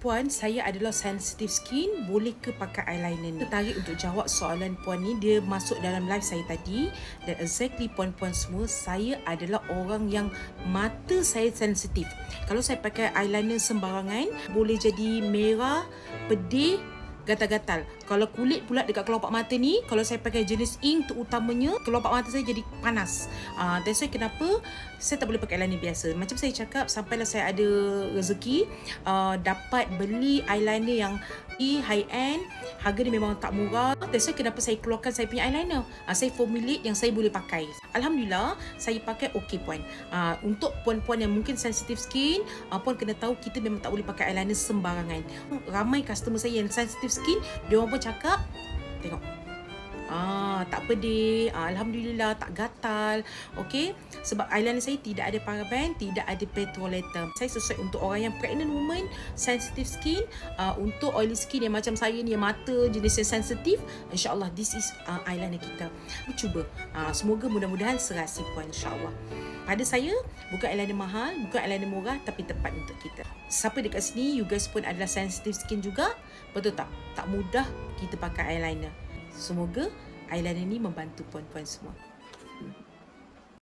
Puan, saya adalah sensitive skin, boleh ke pakai eyeliner ni? Tertarik untuk jawab soalan puan ni, dia masuk dalam live saya tadi. Dan exactly puan-puan semua, saya adalah orang yang mata saya sensitif. Kalau saya pakai eyeliner sembarangan, boleh jadi merah, pedih, gatal-gatal. Kalau kulit pula dekat kelopak mata ni, kalau saya pakai jenis ink terutamanya, kelopak mata saya jadi panas. That's why kenapa saya tak boleh pakai eyeliner biasa. Macam saya cakap, sampailah saya ada rezeki dapat beli eyeliner yang high end, harga dia memang tak murah. That's why kenapa saya keluarkan saya punya eyeliner. Saya formulate yang saya boleh pakai. Alhamdulillah, saya pakai okey puan. Untuk puan-puan yang mungkin sensitive skin, puan kena tahu kita memang tak boleh pakai eyeliner sembarangan. Ramai customer saya yang sensitive skin, dia orang pun cakap, tengok, tak pedih, alhamdulillah, tak gatal. Okey, sebab eyeliner saya tidak ada paraben, tidak ada petrolatum. Saya sesuai untuk orang yang pregnant woman, sensitive skin, untuk oily skin yang macam saya ni, yang mata jenis yang sensitif, insya-Allah this is eyeliner kita. Cuba, semoga mudah-mudahan serasi puan, insya-Allah. Pada saya, bukan eyeliner mahal, bukan eyeliner murah, tapi tepat untuk kita. Siapa dekat sini, you guys pun adalah sensitive skin juga, betul tak? Tak mudah kita pakai eyeliner. Semoga eyeliner ni membantu puan-puan semua.